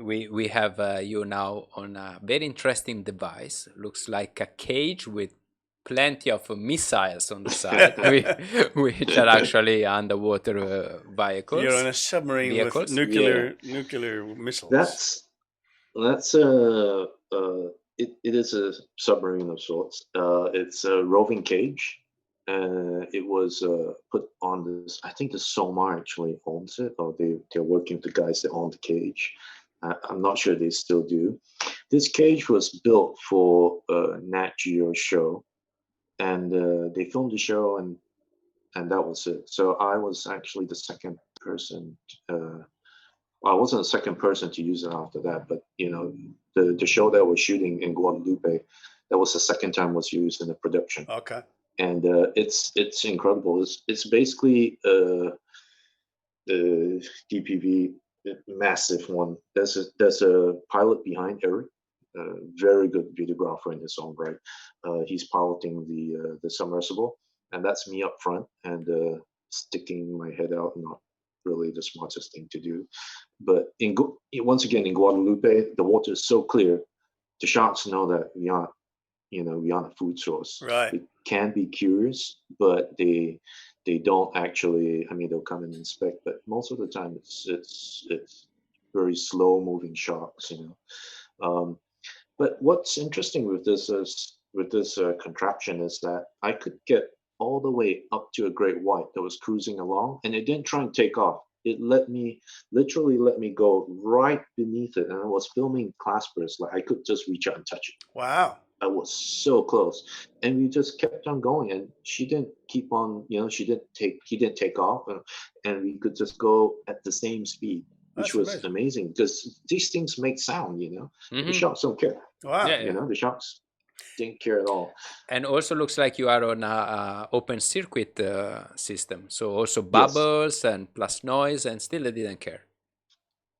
we have you now on a very interesting device. Looks like a cage with plenty of missiles on the side, which are actually underwater You're in vehicles. a submarine with Vehicles. Yeah, nuclear missiles. that's it is a submarine of sorts. It's a roving cage. It was put on this. I think the Somar actually owns it, or they're working with the guys that own the cage. I'm not sure they still do. This cage was built for a Nat Geo show, and they filmed the show, and that was it. So I was actually the second person. Well, I wasn't the second person to use it after that, but the show that we're shooting in Guadalupe, that was the second time was used in the production, Okay. and it's incredible. It's basically the DPV massive one. There's a pilot behind Eric, very good videographer in his own right. He's piloting the submersible, and that's me up front and sticking my head out. Not really the smartest thing to do, but once again in Guadalupe, the water is so clear. The sharks know that we aren't a food source. Right. They can be curious, but they don't actually. I mean, they'll come and inspect, but most of the time it's very slow moving sharks. But what's interesting with this contraption is that I could get all the way up to a great white that was cruising along, and it didn't try and take off. It literally let me go right beneath it, and I was filming claspers. Like I could just reach out and touch it. Wow. I was so close, and we just kept on going. And she didn't keep on, he didn't take off, and we could just go at the same speed, which That's was amazing. amazing because these things make sound. The Mhm. sharks don't care. Wow. Yeah, yeah. The sharks didn't care at all. And also looks like you are on a open circuit system. So also Yes, bubbles and plus noise, and still they didn't care.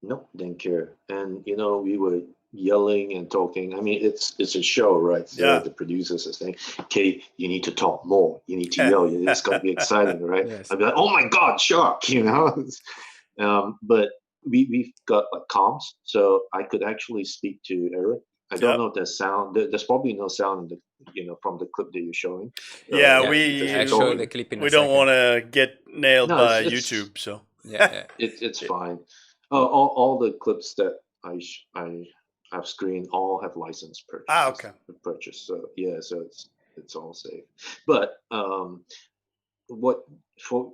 nope, didn't care. And we were yelling and talking. I mean, it's a show, right? So Yeah. the producers are saying, "Okay, you need to talk more. You need to yell. It's got to be exciting, right?" Yes. I'd be like, "Oh my God, shark!" But we've got like comms, so I could actually speak to Eric. I don't Yep. know if there's sound. There's probably no sound in from the clip that you're showing. Yeah, Yeah, Because I'll you're show talking. the clip in we a don't second. want to get nailed No, by it's YouTube, so Yeah, yeah. it's fine. All the clips that I have screened all have license okay. purchase. So yeah, so it's all safe. But what for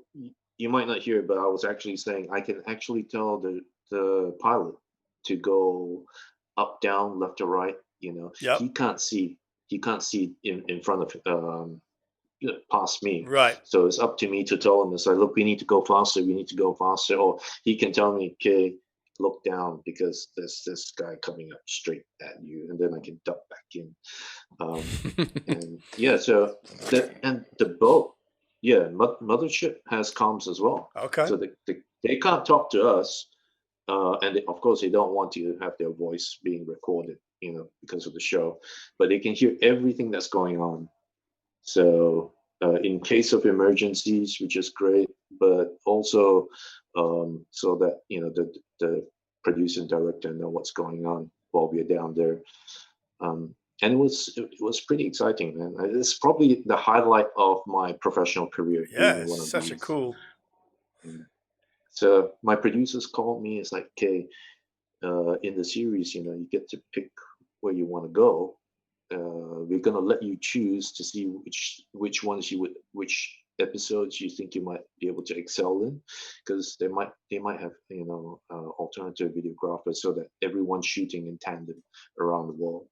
you might not hear, but I was actually saying I can actually tell the pilot to go up, down, left or right. Yep. He can't see in front of past me. Right. So it's up to me to tell him, it's like, look, we need to go faster, or he can tell me, okay, look down because there's this guy coming up straight at you, and then I can duck back in. And yeah, so the boat, yeah, mothership has comms as well. Okay. So they can't talk to us, and of course they don't want to have their voice being recorded, because of the show, but they can hear everything that's going on. So in case of emergencies, which is great, but also so that the producer and director know what's going on while we're down there. And it was pretty exciting, man. It's probably the highlight of my professional career, being Yeah, in it's one of such a these. cool. Mm. So my producers called me. It's like, okay, in the series, you get to pick where you want to go. We're gonna let you choose to see which ones which episodes you think you might be able to excel in, because they might have alternative videographers so that everyone's shooting in tandem around the world.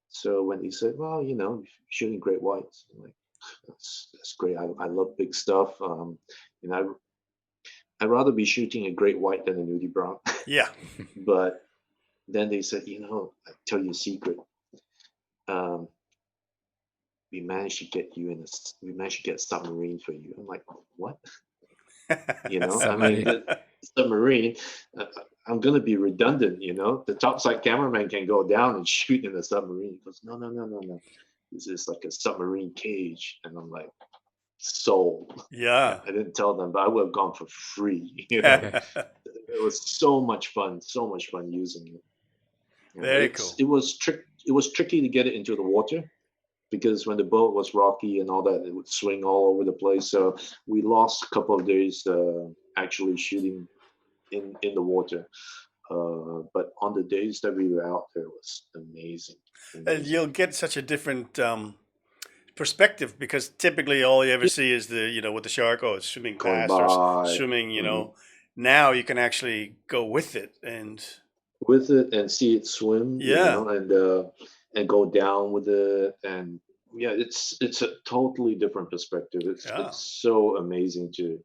So when he said, well, shooting great whites, I'm like, that's great. I love big stuff. I'd rather be shooting a great white than a nudie brown. Yeah. But then they said, I tell you a secret. Um, we managed to get a submarine for you. I'm like, what? I mean, Submarine. the submarine. I'm gonna be redundant. The topside cameraman can go down and shoot in the submarine. He goes, no, no, no, no, no. This is like a submarine cage, and I'm like, sold. Yeah. I didn't tell them, but I would have gone for free. Yeah. It was so much fun using it. Very cool. It was tricky to get it into the water because when the boat was rocky and all that, it would swing all over the place. So we lost a couple of days actually shooting in the water. But on the days that we were out there, it was amazing. And you'll get such a different perspective because typically all you ever see is with the shark, it's swimming Going past or by. swimming, Now you can actually go with it and see it swim, and go down with it, and it's a totally different perspective. It's so amazing to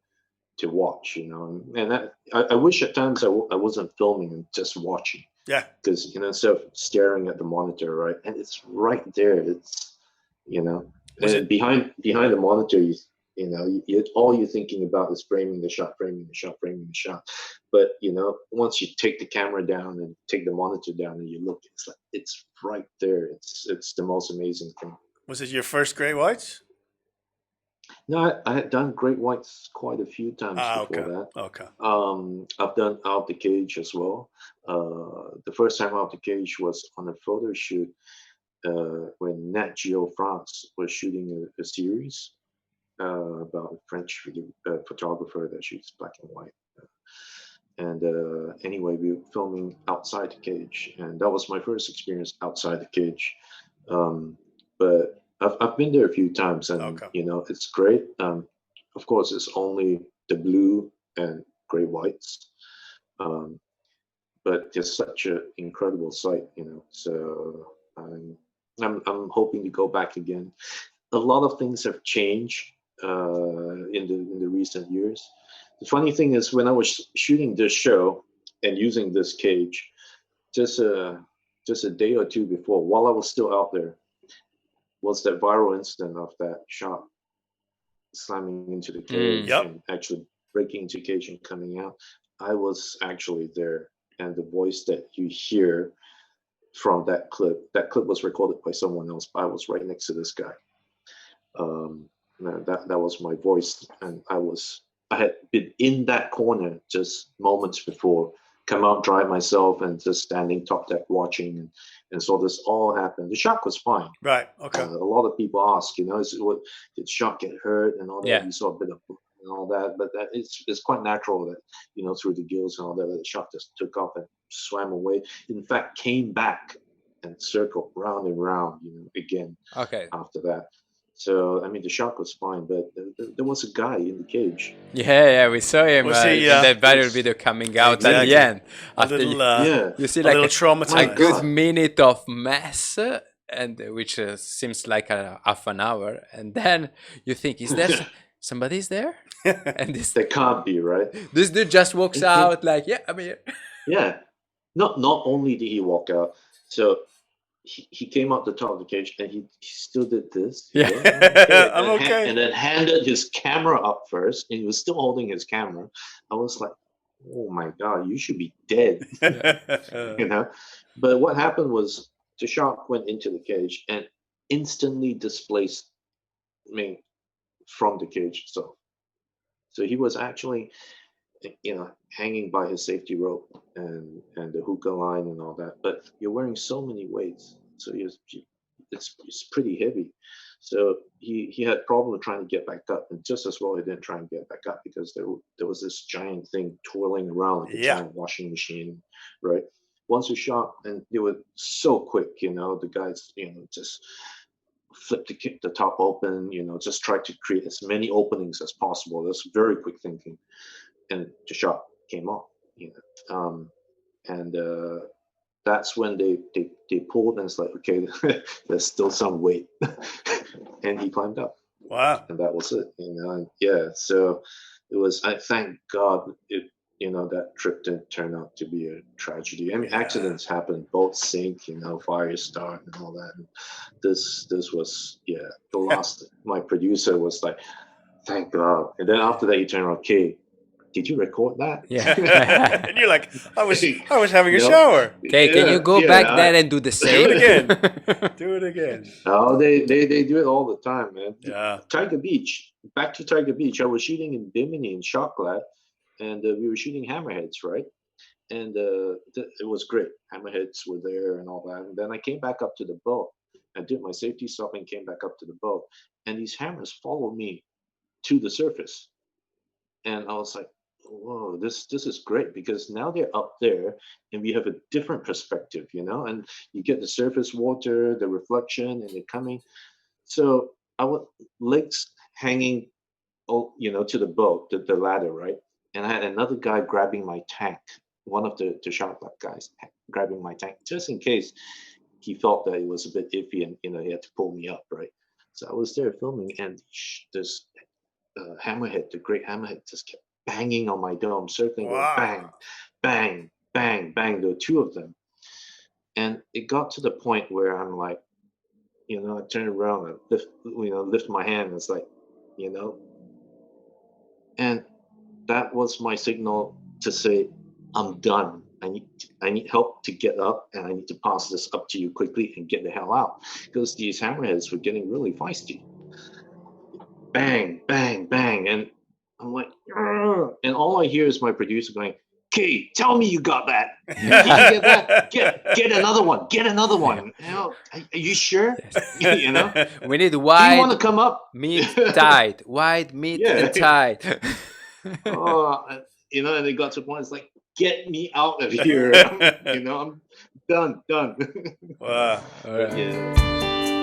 watch, and I wish at times I wasn't filming and just watching. Yeah, because instead of staring at the monitor, right, and it's right there. It's and behind the monitor, all you're thinking about is framing the shot. But once you take the camera down and take the monitor down and you look, it's like it's right there. It's the most amazing thing. Was it your first great whites? No, I had done great whites quite a few times before that. Okay. I've done out the cage as well. The first time out the cage was on a photo shoot when Nat Geo France was shooting a series about a French photographer that shoots black and white. And anyway, we were filming outside the cage, and that was my first experience outside the cage. But I've been there a few times, and it's great. Of course, it's only the blue and gray whites, but it's such an incredible sight, So I'm hoping to go back again. A lot of things have changed in the recent years. The funny thing is, when I was shooting this show and using this cage, just a day or two before, while I was still out there, was that viral incident of that shark slamming into the cage and actually breaking into the cage and coming out. I was actually there, and the voice that you hear from that clip was recorded by someone else, but I was right next to this guy. That was my voice, and I had been in that corner just moments before, come out, dry myself, and just standing top deck watching, and saw this all happen. The shark was fine. Right. Okay. A lot of people ask, did shark get hurt and all that? Yeah. You saw a bit of and all that, but it's quite natural that through the gills and all that, the shark just took off and swam away. In fact, came back and circled round and round, again. Okay. After that. So, I mean, the shark was fine, but there was a guy in the cage. Yeah, we saw him in that viral video coming out at the end. After you see like a good minute of mess, and which seems like half an hour, and then you think, is there somebody's there? And there can't be, right? This dude just walks out like, yeah, I'm here. Yeah. Not only did he walk out, so he came out the top of the cage and he still did this. Yeah. I'm okay. And then handed his camera up first, and he was still holding his camera. I was like, oh my God, you should be dead. But what happened was the shark went into the cage and instantly displaced me from the cage itself. So he was actually hanging by his safety rope and the hookah line and all that, but you're wearing so many weights, so it's pretty heavy. So he had problem trying to get back up, and just as well he didn't try and get back up because there was this giant thing twirling around like a giant washing machine, right? Once we shot, and they were so quick, the guys just flipped the top open, just tried to create as many openings as possible. That's very quick thinking. And the shark came off, and that's when they pulled, and it's like, okay, there's still some weight, and he climbed up. Wow! And that was it, And so it was. I thank God that trip didn't turn out to be a tragedy. I mean, accidents happen, boats sink, fires start and all that. And this was the last. My producer was like, thank God. And then after that, he turned around, okay, did you record that? Yeah. And you're like, I was having a shower. Okay, can you go back there and do the same? Do it again. Do it again. Oh, they do it all the time, man. Yeah. Tiger Beach. Back to Tiger Beach. I was shooting in Bimini in Shot Glad, and we were shooting hammerheads, right? and it was great. Hammerheads were there and all that. And then I came back up to the boat. I did my safety stop and came back up to the boat. And these hammers followed me to the surface. And I was like, whoa, this is great, because now they're up there and we have a different perspective, and you get the surface water, the reflection, and they're coming. So I would legs hanging, to the boat, the ladder, right? And I had another guy grabbing my tank, one of the shark guys grabbing my tank, just in case he felt that it was a bit iffy and, he had to pull me up, right? So I was there filming, and this hammerhead, the great hammerhead, just kept banging on my dome, circling, going bang, bang, bang, bang. There were two of them. And it got to the point where I'm like, I turned around and lift my hand. It's like, and that was my signal to say, I'm done. I need help to get up, and I need to pass this up to you quickly and get the hell out, because these hammerheads were getting really feisty. Bang, bang, bang. And I'm like, "Argh." And all I hear is my producer going, "Okay, tell me you got that. Did you get that? Get another one. Get another one. Are you sure? We need wide. Do you want to come up? Meat tight. Wide meat and tight. And it got to the point, it's like, get me out of here. I'm done. Wow. Yeah.